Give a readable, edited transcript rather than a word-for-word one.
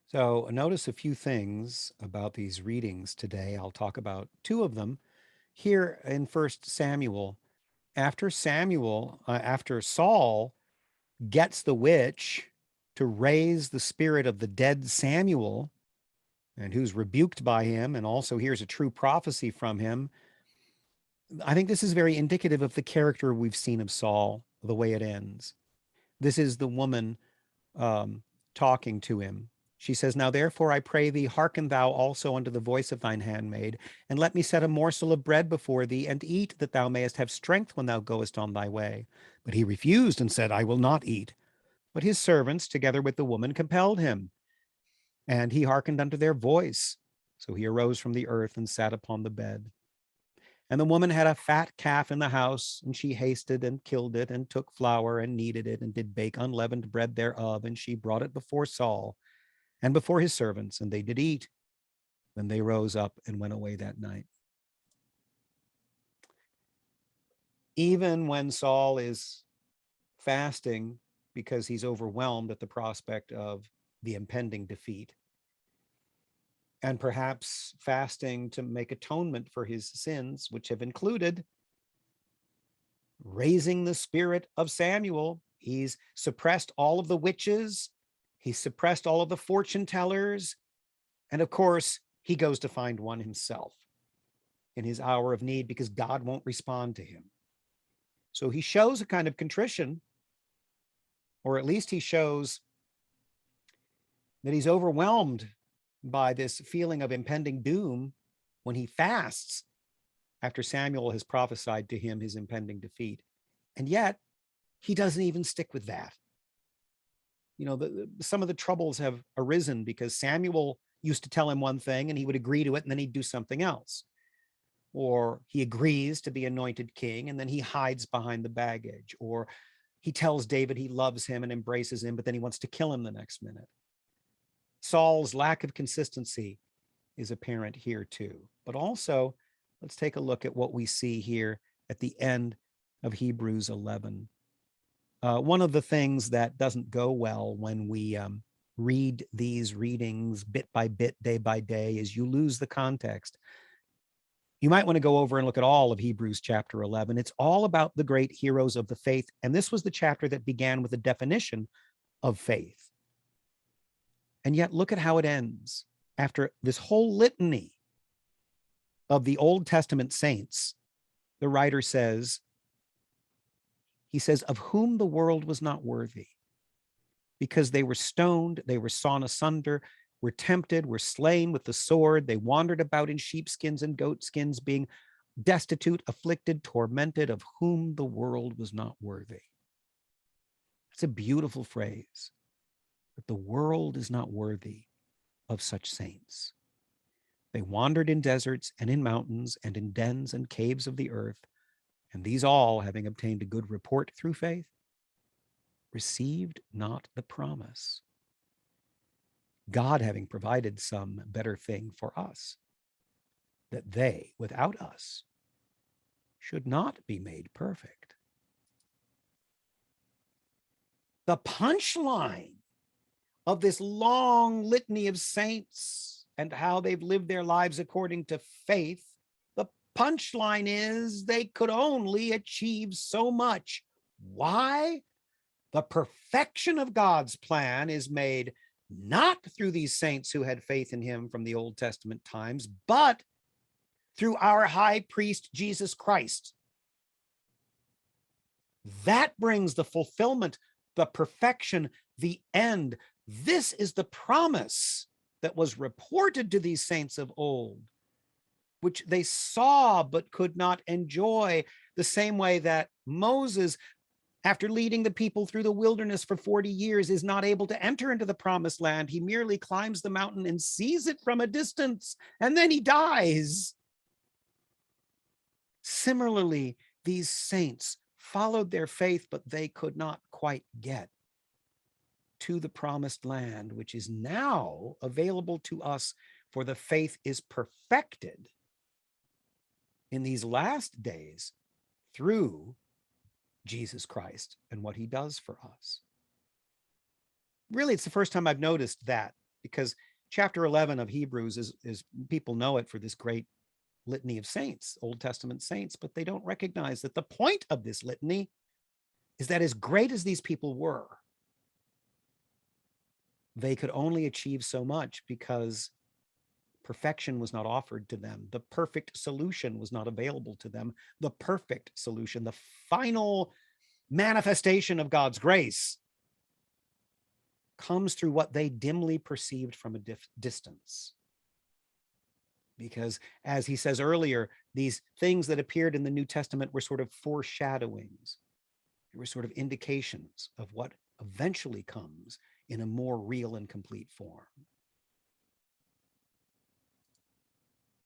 So, notice a few things about these readings today. I'll talk about two of them here in First Samuel. After Saul gets the witch to raise the spirit of the dead Samuel, and who's rebuked by him, and also hears a true prophecy from him, I think this is very indicative of the character we've seen of Saul, the way it ends. This is the woman talking to him. She says, "Now therefore I pray thee, hearken thou also unto the voice of thine handmaid, and let me set a morsel of bread before thee, and eat, that thou mayest have strength when thou goest on thy way." But he refused and said, "I will not eat." But his servants, together with the woman, compelled him, and he hearkened unto their voice. So he arose from the earth and sat upon the bed. And the woman had a fat calf in the house, and she hasted and killed it, and took flour and kneaded it, and did bake unleavened bread thereof, and she brought it before Saul and before his servants, and they did eat. Then they rose up and went away that night. Even when Saul is fasting because he's overwhelmed at the prospect of the impending defeat, and perhaps fasting to make atonement for his sins, which have included raising the spirit of Samuel. He's suppressed all of the witches, he's suppressed all of the fortune tellers, and of course, he goes to find one himself in his hour of need because God won't respond to him. So he shows a kind of contrition, or at least he shows that he's overwhelmed by this feeling of impending doom when he fasts after Samuel has prophesied to him his impending defeat. And yet, he doesn't even stick with that. Some of the troubles have arisen because Samuel used to tell him one thing and he would agree to it and then he'd do something else. Or he agrees to be anointed king and then he hides behind the baggage. Or he tells David he loves him and embraces him, but then he wants to kill him the next minute. Saul's lack of consistency is apparent here too. But also, let's take a look at what we see here at the end of Hebrews 11. One of the things that doesn't go well when we read these readings bit by bit, day by day, is you lose the context. You might want to go over and look at all of Hebrews chapter 11. It's all about the great heroes of the faith. And this was the chapter that began with a definition of faith. And yet look at how it ends. After this whole litany of the Old Testament saints, the writer says, he says, of whom the world was not worthy, because they were stoned, they were sawn asunder, were tempted, were slain with the sword. They wandered about in sheepskins and goatskins, being destitute, afflicted, tormented, of whom the world was not worthy. It's a beautiful phrase, that the world is not worthy of such saints. They wandered in deserts and in mountains and in dens and caves of the earth, and these all, having obtained a good report through faith, received not the promise, God having provided some better thing for us, that they, without us, should not be made perfect. The punchline of this long litany of saints and how they've lived their lives according to faith, the punchline is they could only achieve so much. Why? The perfection of God's plan is made not through these saints who had faith in him from the Old Testament times, but through our high priest, Jesus Christ. That brings the fulfillment, the perfection, the end. This is the promise that was reported to these saints of old, which they saw but could not enjoy, the same way that Moses, after leading the people through the wilderness for 40 years, is not able to enter into the promised land. He merely climbs the mountain and sees it from a distance, and then he dies. Similarly, these saints followed their faith, but they could not quite get to the promised land, which is now available to us, for the faith is perfected in these last days through Jesus Christ and what he does for us. Really, it's the first time I've noticed that because chapter 11 of Hebrews is people know it for this great litany of saints, Old Testament saints, but they don't recognize that the point of this litany is that as great as these people were, they could only achieve so much because perfection was not offered to them. The perfect solution was not available to them. The perfect solution, the final manifestation of God's grace, comes through what they dimly perceived from a distance. Because as he says earlier, these things that appeared in the New Testament were sort of foreshadowings. They were sort of indications of what eventually comes in a more real and complete form.